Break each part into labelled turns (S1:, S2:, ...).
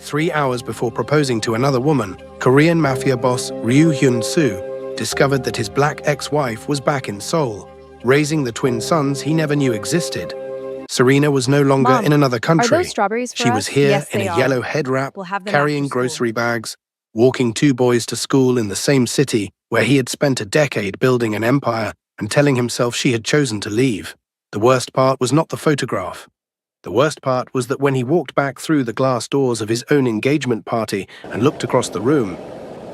S1: 3 hours before proposing to another woman, Korean Mafia boss Ryu Hyun-soo discovered that his black ex-wife was back in Seoul, raising the twin sons he never knew existed. Serena was no longer
S2: Mom,
S1: in another country.
S2: Are those strawberries for
S1: She
S2: us?
S1: was here
S2: Yes,
S1: in
S2: they
S1: a
S2: are.
S1: yellow head wrap,
S2: We'll have them
S1: carrying
S2: after school.
S1: grocery bags, walking 2 boys to school in the same city where he had spent a decade building an empire and telling himself she had chosen to leave. The worst part was not the photograph. The worst part was that when he walked back through the glass doors of his own engagement party and looked across the room,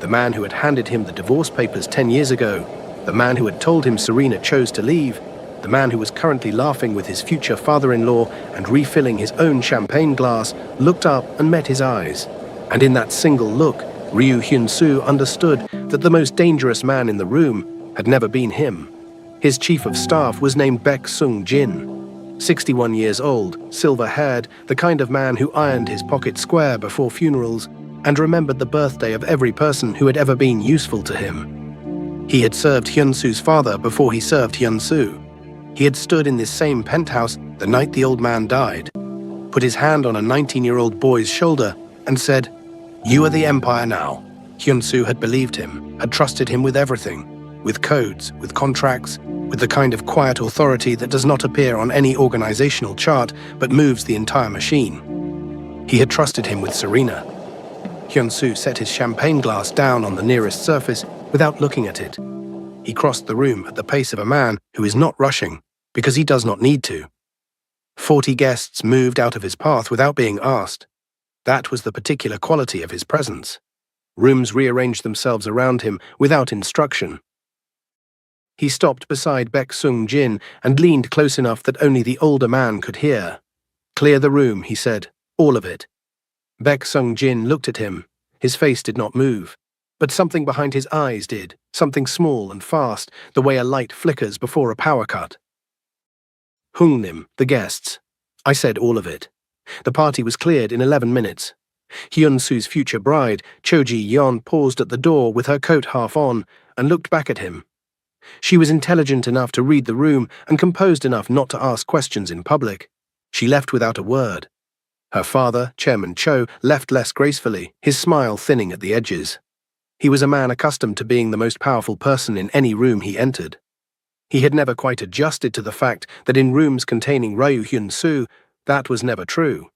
S1: the man who had handed him the divorce papers 10 years ago, the man who had told him Serena chose to leave, the man who was currently laughing with his future father-in-law and refilling his own champagne glass, looked up and met his eyes. And in that single look, Ryu Hyun-soo understood that the most dangerous man in the room had never been him. His chief of staff was named Baek Sung-jin. 61 years old, silver-haired, the kind of man who ironed his pocket square before funerals and remembered the birthday of every person who had ever been useful to him. He had served Hyun-soo's father before he served Hyun-soo. He had stood in this same penthouse the night the old man died, put his hand on a 19-year-old boy's shoulder and said, "You are the empire now." Hyun-soo had believed him, had trusted him with everything, with codes, with contracts, with the kind of quiet authority that does not appear on any organizational chart but moves the entire machine. He had trusted him with Serena. Hyun-soo set his champagne glass down on the nearest surface without looking at it. He crossed the room at the pace of a man who is not rushing, because he does not need to. 40 guests moved out of his path without being asked. That was the particular quality of his presence. Rooms rearranged themselves around him without instruction. He stopped beside Baek Sung-jin and leaned close enough that only the older man could hear. "Clear the room," he said. "All of it." Baek Sung-jin looked at him. His face did not move. But something behind his eyes did, something small and fast, the way a light flickers before a power cut. "Hungnim, the guests." I said all of it. The party was cleared in 11 minutes. Hyun-soo's future bride, Cho Ji-yeon, paused at the door with her coat half on and looked back at him. She was intelligent enough to read the room and composed enough not to ask questions in public. She left without a word. Her father, Chairman Cho, left less gracefully, his smile thinning at the edges. He was a man accustomed to being the most powerful person in any room he entered. He had never quite adjusted to the fact that in rooms containing Ryu Hyun-soo, that was never true.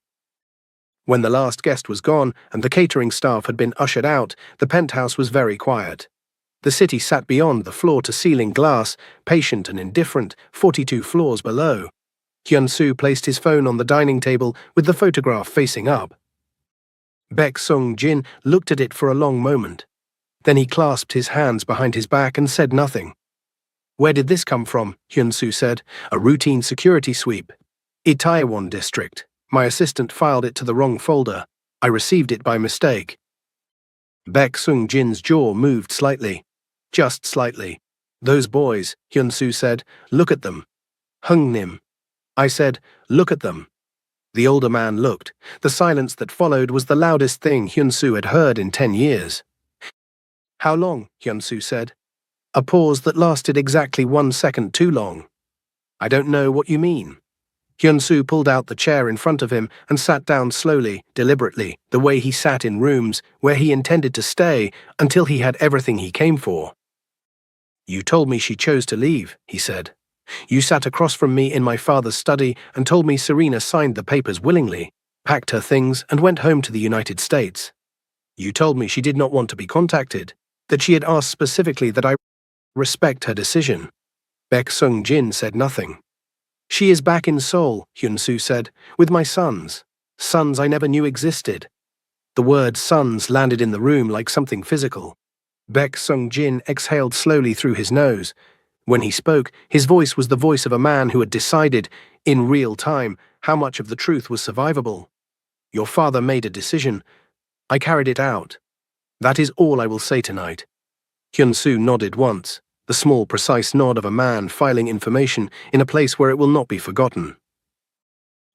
S1: When the last guest was gone and the catering staff had been ushered out, the penthouse was very quiet. The city sat beyond the floor-to-ceiling glass, patient and indifferent, 42 floors below. Hyun-soo placed his phone on the dining table with the photograph facing up. Baek Sung-jin looked at it for a long moment. Then he clasped his hands behind his back and said nothing. "Where did this come from?" Hyun-soo said. "A routine security sweep. Itaewon District. My assistant filed it to the wrong folder. I received it by mistake." Baek Sung-jin's jaw moved slightly. Just slightly. "Those boys," Hyun-soo said. "Look at them." "Hungnim." I said, "Look at them." The older man looked. The silence that followed was the loudest thing Hyun-soo had heard in 10 years. "How long?" Hyun-soo said. A pause that lasted exactly 1 second too long. "I don't know what you mean." Hyun-soo pulled out the chair in front of him and sat down slowly, deliberately, the way he sat in rooms where he intended to stay until he had everything he came for. "You told me she chose to leave," he said. "You sat across from me in my father's study and told me Serena signed the papers willingly, packed her things and went home to the United States. You told me she did not want to be contacted, that she had asked specifically that I respect her decision." Baek Sung-jin said nothing. "She is back in Seoul," Hyun-soo said, "with my sons. Sons I never knew existed." The word sons landed in the room like something physical. Baek Sung-jin exhaled slowly through his nose. When he spoke, his voice was the voice of a man who had decided, in real time, how much of the truth was survivable. "Your father made a decision. I carried it out. That is all I will say tonight." Hyun-soo nodded once, the small, precise nod of a man filing information in a place where it will not be forgotten.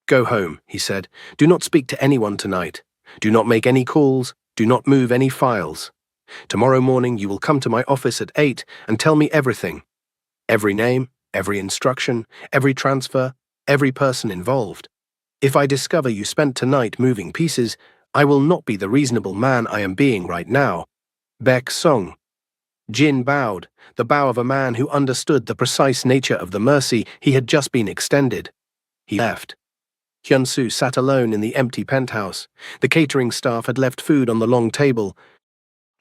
S1: "Go home," he said. "Do not speak to anyone tonight. Do not make any calls. Do not move any files. Tomorrow morning you will come to my office at 8 and tell me everything. Every name, every instruction, every transfer, every person involved. If I discover you spent tonight moving pieces, I will not be the reasonable man I am being right now. Baek Sung. Jin bowed, the bow of a man who understood the precise nature of the mercy he had just been extended. He left. Hyun-soo sat alone in the empty penthouse. The catering staff had left food on the long table,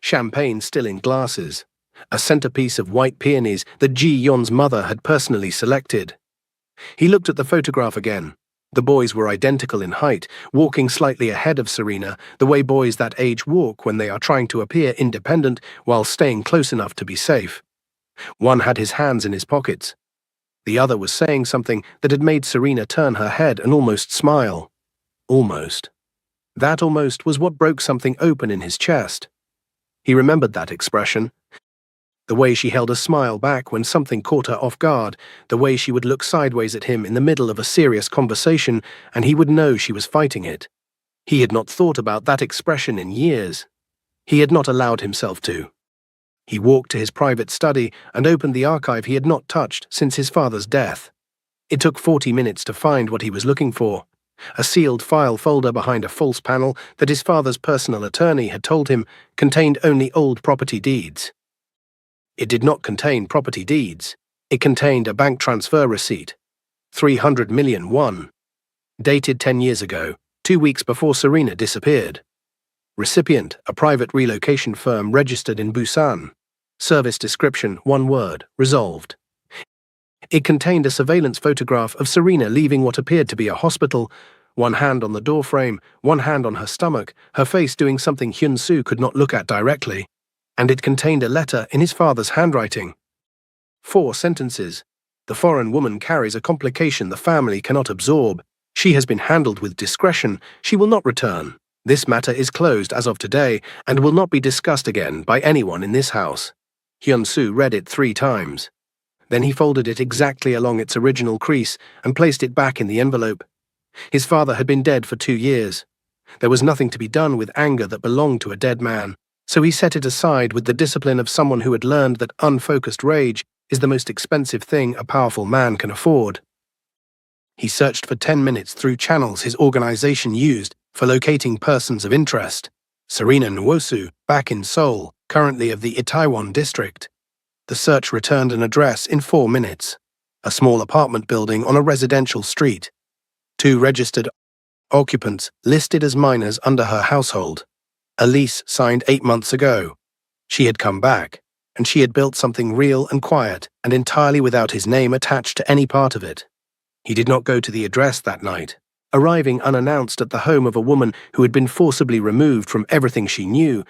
S1: champagne still in glasses, a centerpiece of white peonies that Ji-yeon's mother had personally selected. He looked at the photograph again. The boys were identical in height, walking slightly ahead of Serena, the way boys that age walk when they are trying to appear independent while staying close enough to be safe. One had his hands in his pockets. The other was saying something that had made Serena turn her head and almost smile. Almost. That almost was what broke something open in his chest. He remembered that expression. The way she held a smile back when something caught her off guard, the way she would look sideways at him in the middle of a serious conversation, and he would know she was fighting it. He had not thought about that expression in years. He had not allowed himself to. He walked to his private study and opened the archive he had not touched since his father's death. It took 40 minutes to find what he was looking for. A sealed file folder behind a false panel that his father's personal attorney had told him contained only old property deeds. It did not contain property deeds. It contained a bank transfer receipt. 300 million won. Dated 10 years ago, 2 weeks before Serena disappeared. Recipient, a private relocation firm registered in Busan. Service description, one word, resolved. It contained a surveillance photograph of Serena leaving what appeared to be a hospital, one hand on the doorframe, one hand on her stomach, her face doing something Hyun-soo could not look at directly. And it contained a letter in his father's handwriting. 4 sentences. The foreign woman carries a complication the family cannot absorb. She has been handled with discretion. She will not return. This matter is closed as of today and will not be discussed again by anyone in this house. Hyun-soo read it 3 times. Then he folded it exactly along its original crease and placed it back in the envelope. His father had been dead for 2 years. There was nothing to be done with anger that belonged to a dead man. So he set it aside with the discipline of someone who had learned that unfocused rage is the most expensive thing a powerful man can afford. He searched for 10 minutes through channels his organization used for locating persons of interest. Serena Nwosu, back in Seoul, currently of the Itaewon district. The search returned an address in 4 minutes. A small apartment building on a residential street. 2 registered occupants listed as minors under her household. A lease signed 8 months ago. She had come back, and she had built something real and quiet and entirely without his name attached to any part of it. He did not go to the address that night. Arriving unannounced at the home of a woman who had been forcibly removed from everything she knew,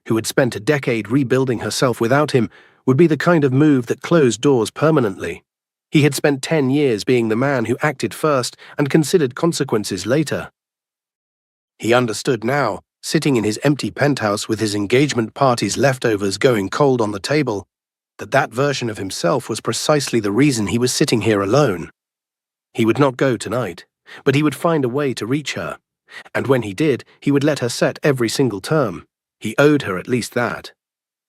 S1: who had spent a decade rebuilding herself without him, would be the kind of move that closed doors permanently. He had spent 10 years being the man who acted first and considered consequences later. He understood now, sitting in his empty penthouse with his engagement party's leftovers going cold on the table, that version of himself was precisely the reason he was sitting here alone. He would not go tonight, but he would find a way to reach her, and when he did, he would let her set every single term. He owed her at least that.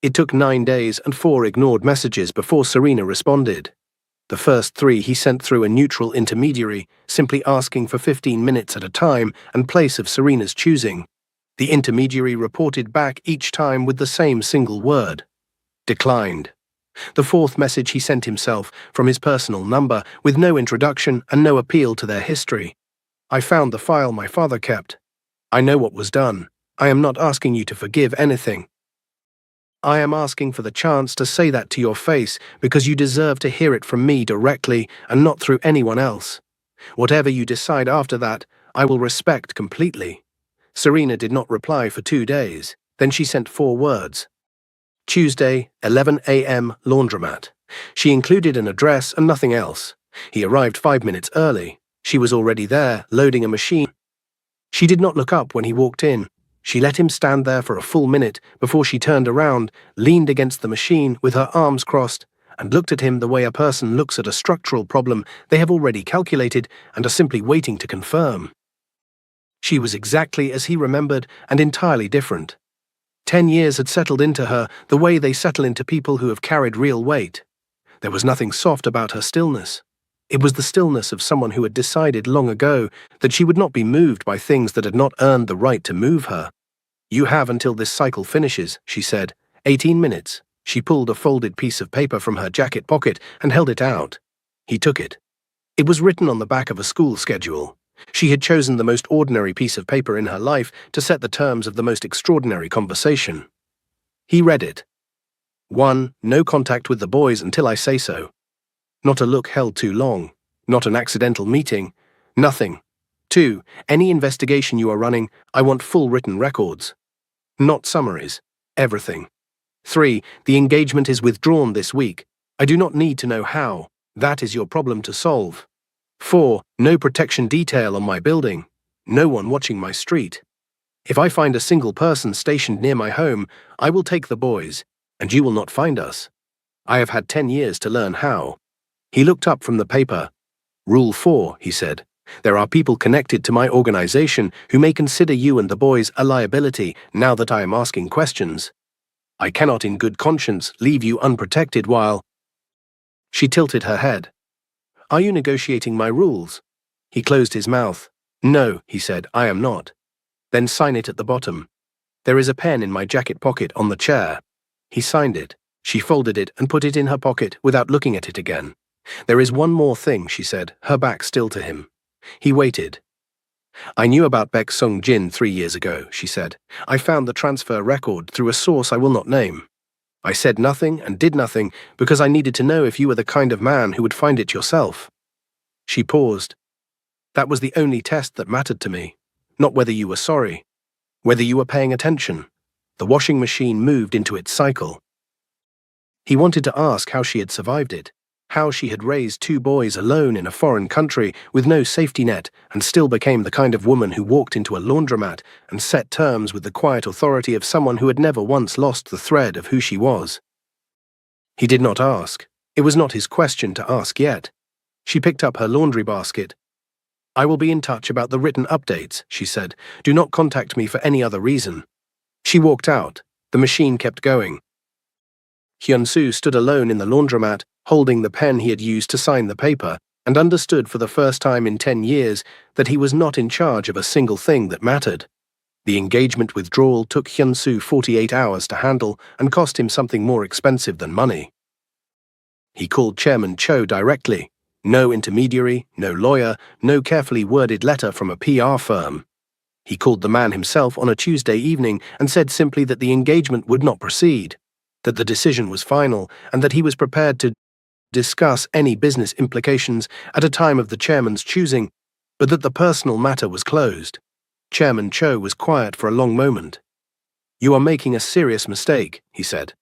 S1: It took 9 days and 4 ignored messages before Serena responded. The first 3 he sent through a neutral intermediary, simply asking for 15 minutes at a time and place of Serena's choosing. The intermediary reported back each time with the same single word. Declined. The 4th message he sent himself from his personal number with no introduction and no appeal to their history. I found the file my father kept. I know what was done. I am not asking you to forgive anything. I am asking for the chance to say that to your face because you deserve to hear it from me directly and not through anyone else. Whatever you decide after that, I will respect completely. Serena did not reply for 2 days. Then she sent 4 words. Tuesday, 11 a.m., laundromat. She included an address and nothing else. He arrived 5 minutes early. She was already there, loading a machine. She did not look up when he walked in. She let him stand there for a full minute before she turned around, leaned against the machine with her arms crossed, and looked at him the way a person looks at a structural problem they have already calculated and are simply waiting to confirm. She was exactly as he remembered and entirely different. 10 years had settled into her the way they settle into people who have carried real weight. There was nothing soft about her stillness. It was the stillness of someone who had decided long ago that she would not be moved by things that had not earned the right to move her. "You have until this cycle finishes," she said. 18 minutes. She pulled a folded piece of paper from her jacket pocket and held it out. He took it. It was written on the back of a school schedule. She had chosen the most ordinary piece of paper in her life to set the terms of the most extraordinary conversation. He read it. 1. No contact with the boys until I say so. Not a look held too long. Not an accidental meeting. Nothing. 2. Any investigation you are running, I want full written records. Not summaries. Everything. 3. The engagement is withdrawn this week. I do not need to know how. That is your problem to solve. 4. No protection detail on my building. No one watching my street. If I find a single person stationed near my home, I will take the boys, and you will not find us. I have had 10 years to learn how. He looked up from the paper. Rule 4, he said. There are people connected to my organization who may consider you and the boys a liability now that I am asking questions. I cannot in good conscience leave you unprotected while... She tilted her head. Are you negotiating my rules? He closed his mouth. No, he said, I am not. Then sign it at the bottom. There is a pen in my jacket pocket on the chair. He signed it. She folded it and put it in her pocket without looking at it again. There is one more thing, she said, her back still to him. He waited. I knew about Baek Sung Jin 3 years ago, she said. I found the transfer record through a source I will not name. I said nothing and did nothing because I needed to know if you were the kind of man who would find it yourself. She paused. That was the only test that mattered to me. Not whether you were sorry. Whether you were paying attention. The washing machine moved into its cycle. He wanted to ask how she had survived it. How she had raised 2 boys alone in a foreign country with no safety net and still became the kind of woman who walked into a laundromat and set terms with the quiet authority of someone who had never once lost the thread of who she was. He did not ask. It was not his question to ask yet. She picked up her laundry basket. I will be in touch about the written updates, she said. Do not contact me for any other reason. She walked out. The machine kept going. Hyun-soo stood alone in the laundromat, holding the pen he had used to sign the paper, and understood for the first time in 10 years that he was not in charge of a single thing that mattered. The engagement withdrawal took Hyun-soo 48 hours to handle and cost him something more expensive than money. He called Chairman Cho directly. No intermediary, no lawyer, no carefully worded letter from a PR firm. He called the man himself on a Tuesday evening and said simply that the engagement would not proceed, that the decision was final, and that he was prepared to discuss any business implications at a time of the chairman's choosing, but that the personal matter was closed. Chairman Cho was quiet for a long moment. You are making a serious mistake, he said.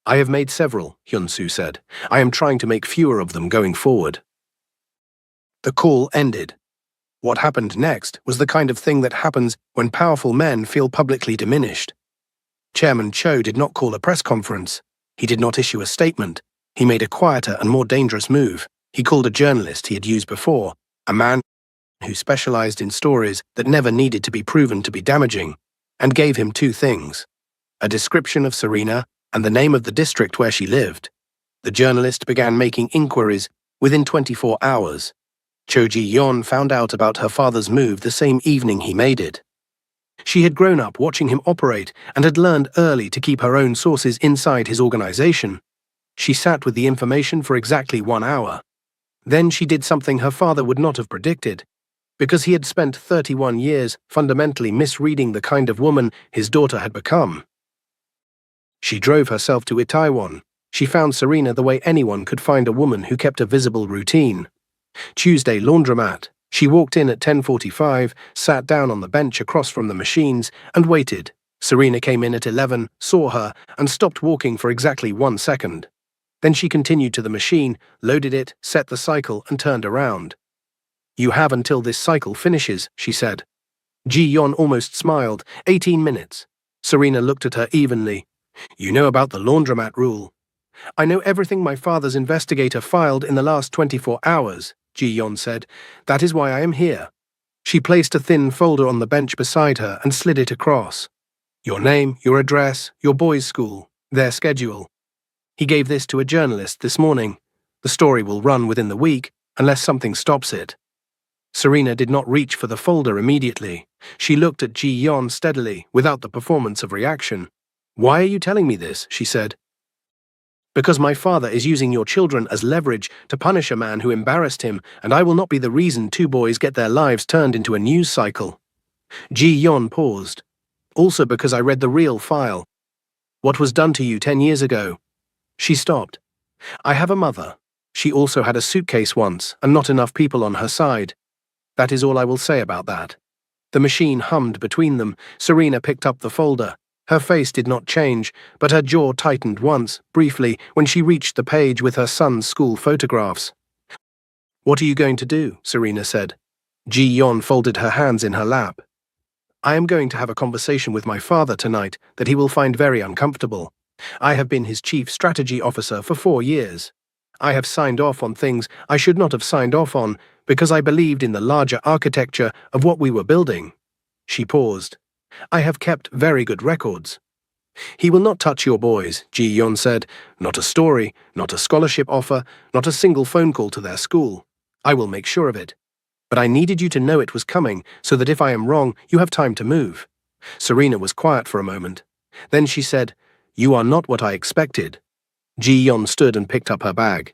S1: I have made several, Hyun-soo said. I am trying to make fewer of them going forward. The call ended. What happened next was the kind of thing that happens when powerful men feel publicly diminished. Chairman Cho did not call a press conference. He did not issue a statement. He made a quieter and more dangerous move. He called a journalist he had used before, a man who specialized in stories that never needed to be proven to be damaging, and gave him 2 things: a description of Serena and the name of the district where she lived. The journalist began making inquiries within 24 hours. Cho Ji-yeon found out about her father's move the same evening he made it. She had grown up watching him operate and had learned early to keep her own sources inside his organization. She sat with the information for exactly 1 hour. Then she did something her father would not have predicted, because he had spent 31 years fundamentally misreading the kind of woman his daughter had become. She drove herself to Itaewon. She found Serena the way anyone could find a woman who kept a visible routine. Tuesday laundromat. She walked in at 10:45, sat down on the bench across from the machines, and waited. Serena came in at 11, saw her, and stopped walking for exactly 1 second. Then she continued to the machine, loaded it, set the cycle, and turned around. You have until this cycle finishes, she said. Ji-yeon almost smiled. 18 minutes. Serena looked at her evenly. You know about the laundromat rule. I know everything my father's investigator filed in the last 24 hours, Ji-yeon said. That is why I am here. She placed a thin folder on the bench beside her and slid it across. Your name, your address, your boys' school, their schedule. He gave this to a journalist this morning. The story will run within the week, unless something stops it. Serena did not reach for the folder immediately. She looked at Ji-yeon steadily, without the performance of reaction. "Why are you telling me this?" she said. "Because my father is using your children as leverage to punish a man who embarrassed him, and I will not be the reason two boys get their lives turned into a news cycle." Ji-yeon paused. "Also because I read the real file. What was done to you 10 years ago?" She stopped. "I have a mother. She also had a suitcase once, and not enough people on her side. That is all I will say about that." The machine hummed between them. Serena picked up the folder. Her face did not change, but her jaw tightened once, briefly, when she reached the page with her son's school photographs. "What are you going to do?" Serena said. Ji-yeon folded her hands in her lap. "I am going to have a conversation with my father tonight that he will find very uncomfortable. I have been his chief strategy officer for 4 years. I have signed off on things I should not have signed off on because I believed in the larger architecture of what we were building." She paused. "I have kept very good records." "He will not touch your boys," Ji-yeon said. "Not a story, not a scholarship offer, not a single phone call to their school. I will make sure of it. But I needed you to know it was coming so that if I am wrong, you have time to move." Serena was quiet for a moment. Then she said, "You are not what I expected." Ji-yeon stood and picked up her bag.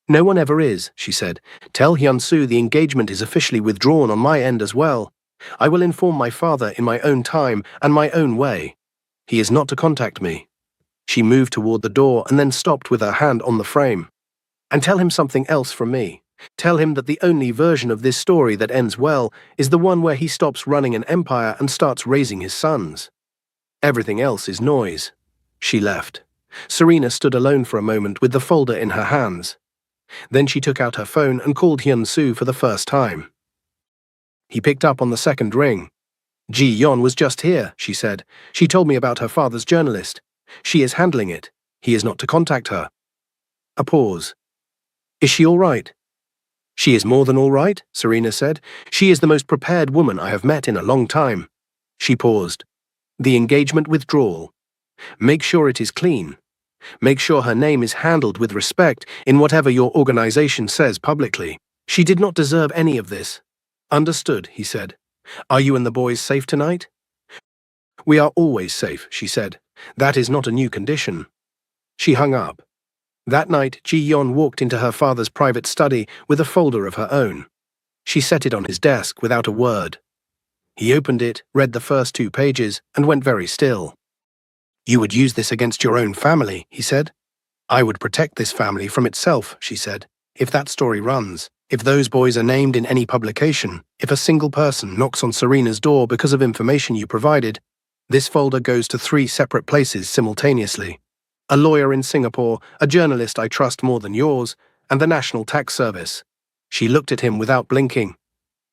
S1: "No one ever is," she said. "Tell Hyun-soo the engagement is officially withdrawn on my end as well. I will inform my father in my own time and my own way. He is not to contact me." She moved toward the door and then stopped with her hand on the frame. "And tell him something else from me. Tell him that the only version of this story that ends well is the one where he stops running an empire and starts raising his sons. Everything else is noise." She left. Serena stood alone for a moment with the folder in her hands. Then she took out her phone and called Hyun-soo for the first time. He picked up on the second ring. "Ji-yeon was just here," she said. "She told me about her father's journalist. She is handling it. He is not to contact her." A pause. "Is she all right?" "She is more than all right," Serena said. "She is the most prepared woman I have met in a long time." She paused. "The engagement withdrawal. Make sure it is clean. Make sure her name is handled with respect in whatever your organization says publicly. She did not deserve any of this." "Understood," he said. "Are you and the boys safe tonight?" "We are always safe," she said. "That is not a new condition." She hung up. That night, Ji-yeon walked into her father's private study with a folder of her own. She set it on his desk without a word. He opened it, read the first 2 pages, and went very still. "You would use this against your own family," he said. "I would protect this family from itself," she said. "If that story runs, if those boys are named in any publication, if a single person knocks on Serena's door because of information you provided, this folder goes to 3 separate places simultaneously. A lawyer in Singapore, a journalist I trust more than yours, and the National Tax Service." She looked at him without blinking.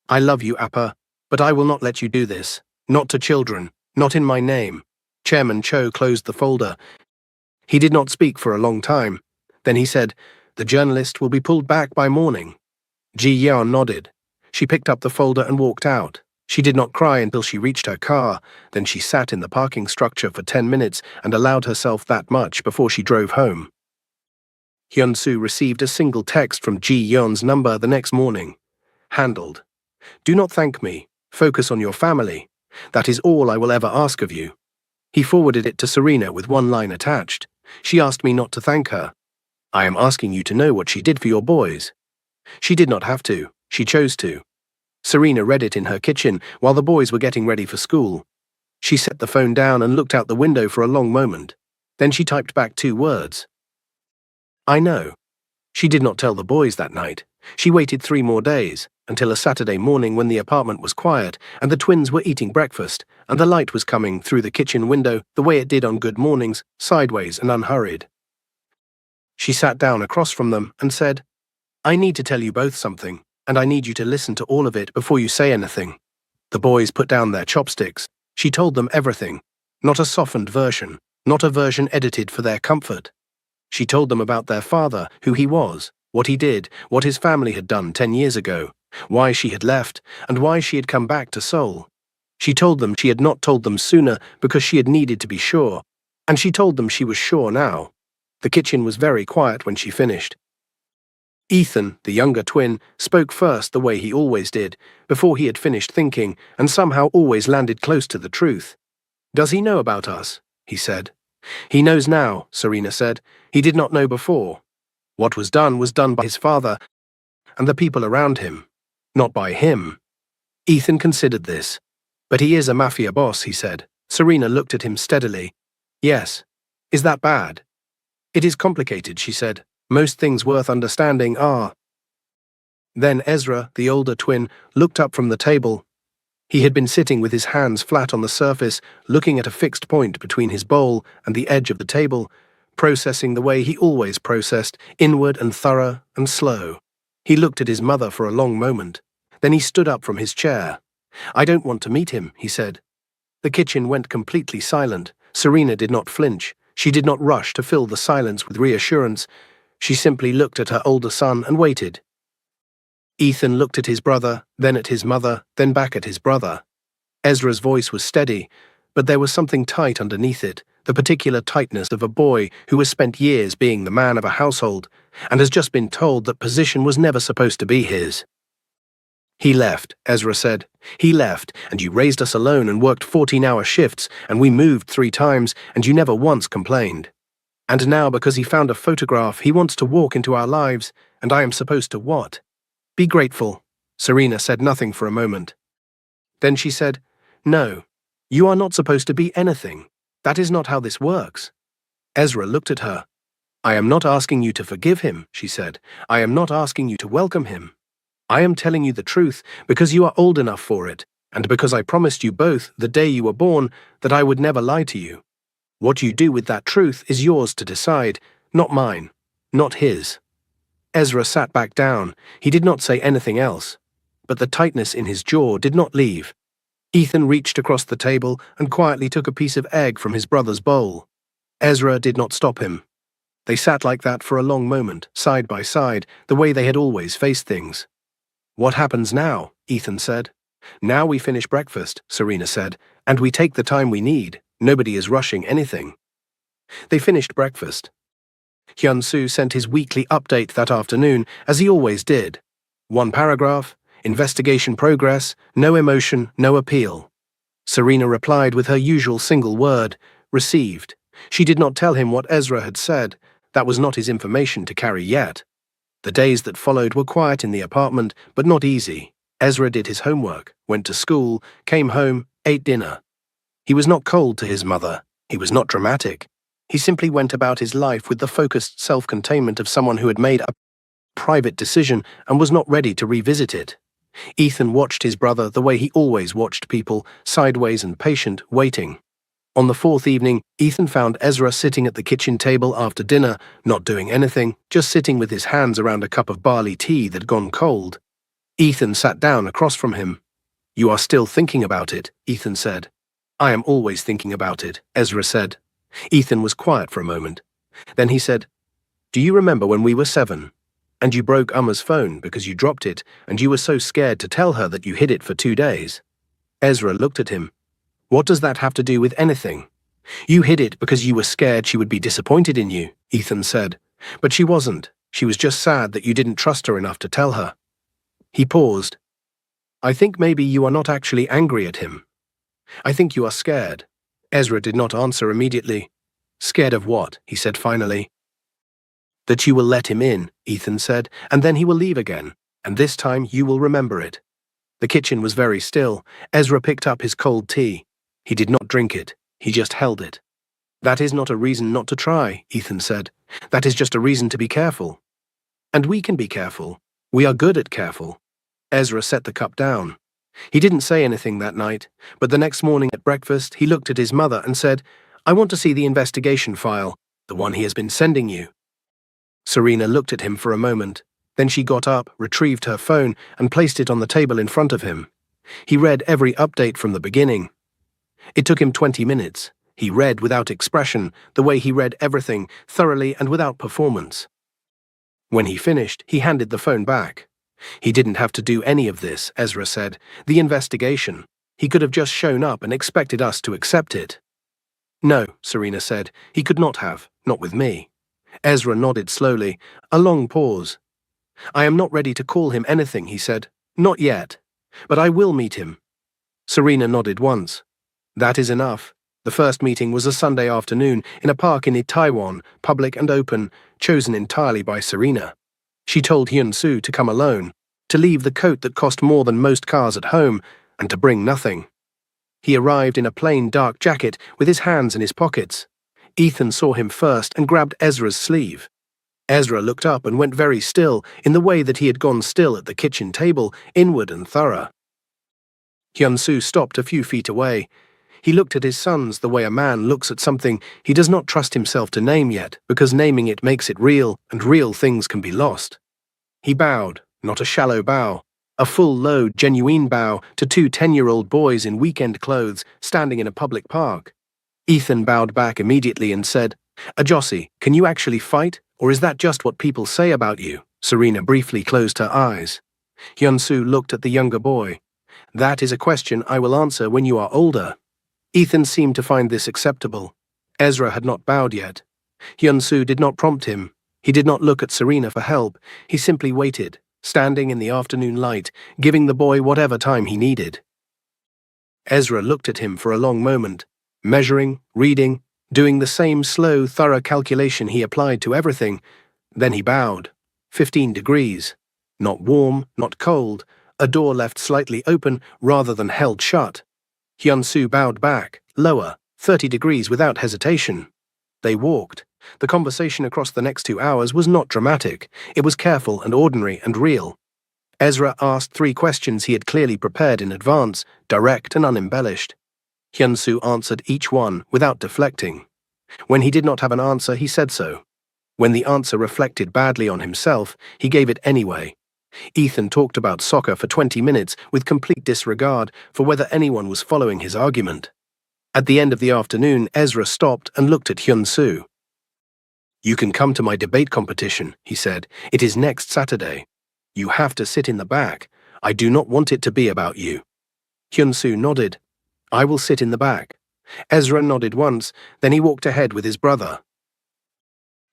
S1: "I love you, Appa, but I will not let you do this. Not to children, not in my name." Chairman Cho closed the folder. He did not speak for a long time. Then he said, "The journalist will be pulled back by morning." Ji-yeon nodded. She picked up the folder and walked out. She did not cry until she reached her car. Then she sat in the parking structure for 10 minutes and allowed herself that much before she drove home. Hyun-soo received a single text from Ji-yeon's number the next morning. Handled. "Do not thank me. Focus on your family. That is all I will ever ask of you." He forwarded it to Serena with one line attached. "She asked me not to thank her. I am asking you to know what she did for your boys." She did not have to. She chose to. Serena read it in her kitchen while the boys were getting ready for school. She set the phone down and looked out the window for a long moment. Then she typed back 2 words. "I know." She did not tell the boys that night. She waited 3 more days, until a Saturday morning when the apartment was quiet and the twins were eating breakfast, and the light was coming through the kitchen window the way it did on good mornings, sideways and unhurried. She sat down across from them and said, "I need to tell you both something, and I need you to listen to all of it before you say anything." The boys put down their chopsticks. She told them everything, not a softened version, not a version edited for their comfort. She told them about their father, who he was, what he did, what his family had done 10 years ago, why she had left, and why she had come back to Seoul. She told them she had not told them sooner because she had needed to be sure, and she told them she was sure now. The kitchen was very quiet when she finished. Ethan, the younger twin, spoke first the way he always did, before he had finished thinking, and somehow always landed close to the truth. "Does he know about us?" he said. "He knows now," Serena said. "He did not know before. What was done by his father and the people around him, not by him." Ethan considered this. "But he is a Mafia boss," he said. Serena looked at him steadily. "Yes. Is that bad?" "It is complicated," she said. "Most things worth understanding are." Then Ezra, the older twin, looked up from the table. He had been sitting with his hands flat on the surface, looking at a fixed point between his bowl and the edge of the table, processing the way he always processed, inward and thorough and slow. He looked at his mother for a long moment. Then he stood up from his chair. "I don't want to meet him," he said. The kitchen went completely silent. Serena did not flinch. She did not rush to fill the silence with reassurance. She simply looked at her older son and waited. Ethan looked at his brother, then at his mother, then back at his brother. Ezra's voice was steady, but there was something tight underneath it, the particular tightness of a boy who has spent years being the man of a household and has just been told that position was never supposed to be his. "He left," Ezra said. "He left, and you raised us alone and worked 14-hour shifts, and we moved 3 times, and you never once complained. And now, because he found a photograph, he wants to walk into our lives, and I am supposed to what? Be grateful." Serena said nothing for a moment. Then she said, "No, you are not supposed to be anything. That is not how this works." Ezra looked at her. "I am not asking you to forgive him," she said. "I am not asking you to welcome him. I am telling you the truth because you are old enough for it, and because I promised you both the day you were born that I would never lie to you. What you do with that truth is yours to decide, not mine, not his." Ezra sat back down. He did not say anything else, but the tightness in his jaw did not leave. Ethan reached across the table and quietly took a piece of egg from his brother's bowl. Ezra did not stop him. They sat like that for a long moment, side by side, the way they had always faced things. "What happens now?" Ethan said. "Now we finish breakfast," Serena said, "and we take the time we need. Nobody is rushing anything." They finished breakfast. Hyun-soo sent his weekly update that afternoon, as he always did. 1 paragraph, investigation progress, no emotion, no appeal. Serena replied with her usual single word, received. She did not tell him what Ezra had said. That was not his information to carry yet. The days that followed were quiet in the apartment, but not easy. Ezra did his homework, went to school, came home, ate dinner. He was not cold to his mother. He was not dramatic. He simply went about his life with the focused self-containment of someone who had made a private decision and was not ready to revisit it. Ethan watched his brother the way he always watched people, sideways and patient, waiting. On the 4th evening, Ethan found Ezra sitting at the kitchen table after dinner, not doing anything, just sitting with his hands around a cup of barley tea that had gone cold. Ethan sat down across from him. "You are still thinking about it," Ethan said. "I am always thinking about it," Ezra said. Ethan was quiet for a moment. Then he said, "Do you remember when we were 7? And you broke Umma's phone because you dropped it, and you were so scared to tell her that you hid it for 2 days? Ezra looked at him. "What does that have to do with anything?" "You hid it because you were scared she would be disappointed in you," Ethan said. "But she wasn't. She was just sad that you didn't trust her enough to tell her." He paused. "I think maybe you are not actually angry at him. I think you are scared." Ezra did not answer immediately. "Scared of what?" he said finally. "That you will let him in," Ethan said, "and then he will leave again, and this time you will remember it." The kitchen was very still. Ezra picked up his cold tea. He did not drink it. He just held it. "That is not a reason not to try," Ethan said. "That is just a reason to be careful. And we can be careful. We are good at careful." Ezra set the cup down. He didn't say anything that night, but the next morning at breakfast he looked at his mother and said, "I want to see the investigation file, the one he has been sending you." Serena looked at him for a moment. Then she got up, retrieved her phone, and placed it on the table in front of him. He read every update from the beginning. It took him 20 minutes. He read without expression, the way he read everything, thoroughly and without performance. When he finished, he handed the phone back. "He didn't have to do any of this," Ezra said. "The investigation. He could have just shown up and expected us to accept it." "No," Serena said. "He could not have, not with me." Ezra nodded slowly. A long pause. I am not ready to call him anything, he said. Not yet. But I will meet him. Serena nodded once. That is enough. The first meeting was a Sunday afternoon in a park in Taiwan, public and open, chosen entirely by Serena. She told Hyun-soo to come alone, to leave the coat that cost more than most cars at home, and to bring nothing. He arrived in a plain dark jacket with his hands in his pockets. Ethan saw him first and grabbed Ezra's sleeve. Ezra looked up and went very still, in the way that he had gone still at the kitchen table, inward and thorough. Hyun-soo stopped a few feet away. He looked at his sons the way a man looks at something he does not trust himself to name yet, because naming it makes it real, and real things can be lost. He bowed, not a shallow bow, a full, low, genuine bow to two 10-year-old boys in weekend clothes standing in a public park. Ethan bowed back immediately and said, Ajossi, can you actually fight, or is that just what people say about you? Serena briefly closed her eyes. Hyun-soo looked at the younger boy. That is a question I will answer when you are older. Ethan seemed to find this acceptable. Ezra had not bowed yet. Hyun-soo did not prompt him. He did not look at Serena for help. He simply waited, standing in the afternoon light, giving the boy whatever time he needed. Ezra looked at him for a long moment, measuring, reading, doing the same slow, thorough calculation he applied to everything. Then he bowed. 15 degrees. Not warm, not cold. A door left slightly open rather than held shut. Hyun-soo bowed back, lower, 30 degrees without hesitation. They walked. The conversation across the next 2 hours was not dramatic. It was careful and ordinary and real. Ezra asked 3 questions he had clearly prepared in advance, direct and unembellished. Hyun-soo answered each one without deflecting. When he did not have an answer, he said so. When the answer reflected badly on himself, he gave it anyway. Ethan talked about soccer for 20 minutes with complete disregard for whether anyone was following his argument. At the end of the afternoon, Ezra stopped and looked at Hyun-soo. You can come to my debate competition, he said. It is next Saturday. You have to sit in the back. I do not want it to be about you. Hyun-soo nodded. I will sit in the back. Ezra nodded once, then he walked ahead with his brother.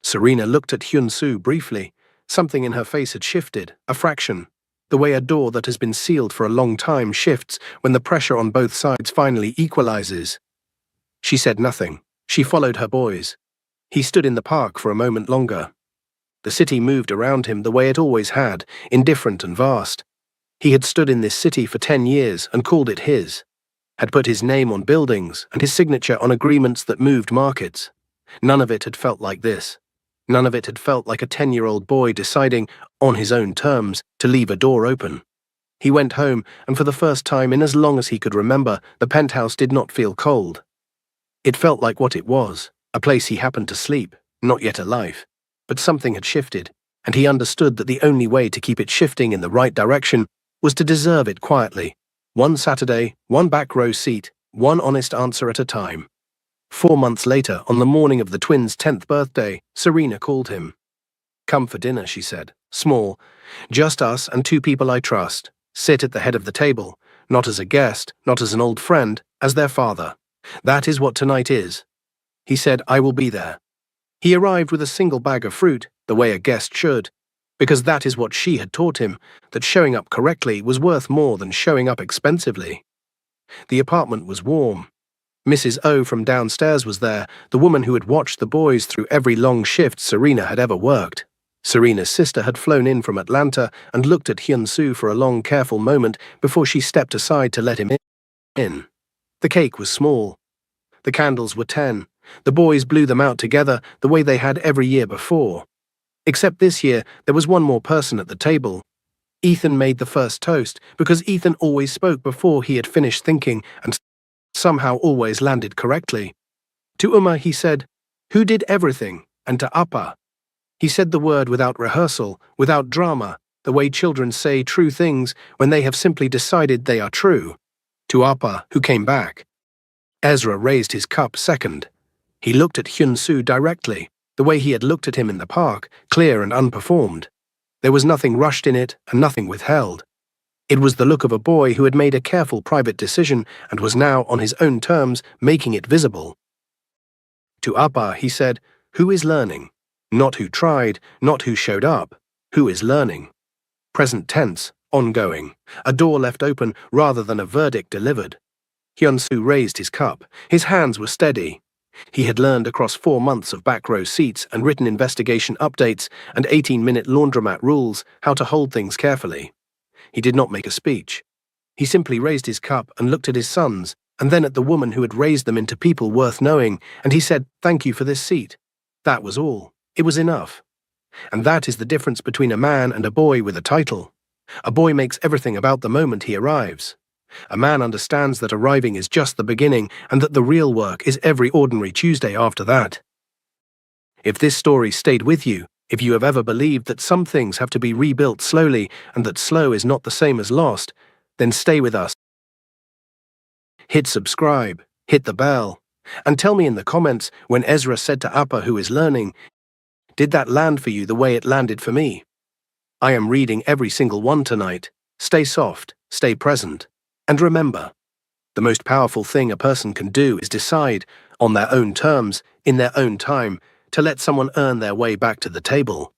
S1: Serena looked at Hyun-soo briefly. Something in her face had shifted, a fraction, the way a door that has been sealed for a long time shifts when the pressure on both sides finally equalizes. She said nothing. She followed her boys. He stood in the park for a moment longer. The city moved around him the way it always had, indifferent and vast. He had stood in this city for 10 years and called it his, had put his name on buildings and his signature on agreements that moved markets. None of it had felt like this. None of it had felt like a 10-year-old boy deciding, on his own terms, to leave a door open. He went home, and for the first time in as long as he could remember, the penthouse did not feel cold. It felt like what it was, a place he happened to sleep, not yet a life. But something had shifted, and he understood that the only way to keep it shifting in the right direction was to deserve it quietly. One Saturday, one back row seat, one honest answer at a time. 4 months later, on the morning of the twins' 10th birthday, Serena called him. Come for dinner, she said. Small. Just us and 2 people I trust. Sit at the head of the table. Not as a guest, not as an old friend, as their father. That is what tonight is. He said, I will be there. He arrived with a single bag of fruit, the way a guest should, because that is what she had taught him, that showing up correctly was worth more than showing up expensively. The apartment was warm. Mrs. O from downstairs was there, the woman who had watched the boys through every long shift Serena had ever worked. Serena's sister had flown in from Atlanta and looked at Hyun-soo for a long, careful moment before she stepped aside to let him in. The cake was small. The candles were 10. The boys blew them out together the way they had every year before. Except this year, there was one more person at the table. Ethan made the first toast because Ethan always spoke before he had finished thinking and somehow always landed correctly. To Uma he said, who did everything, and to Appa. He said the word without rehearsal, without drama, the way children say true things when they have simply decided they are true. To Appa, who came back. Ezra raised his cup second. He looked at Hyun-soo directly, the way he had looked at him in the park, clear and unperformed. There was nothing rushed in it and nothing withheld. It was the look of a boy who had made a careful private decision and was now, on his own terms, making it visible. To Appa, he said, who is learning? Not who tried, not who showed up. Who is learning? Present tense, ongoing. A door left open rather than a verdict delivered. Hyun-soo raised his cup. His hands were steady. He had learned across 4 months of back row seats and written investigation updates and 18-minute laundromat rules how to hold things carefully. He did not make a speech. He simply raised his cup and looked at his sons, and then at the woman who had raised them into people worth knowing, and he said, "Thank you for this seat." That was all. It was enough. And that is the difference between a man and a boy with a title. A boy makes everything about the moment he arrives. A man understands that arriving is just the beginning and that the real work is every ordinary Tuesday after that. If this story stayed with you, if you have ever believed that some things have to be rebuilt slowly and that slow is not the same as lost, then stay with us. Hit subscribe, hit the bell, and tell me in the comments when Ezra said to Appa, who is learning, did that land for you the way it landed for me? I am reading every single one tonight. Stay soft, stay present. And remember, the most powerful thing a person can do is decide, on their own terms, in their own time, to let someone earn their way back to the table.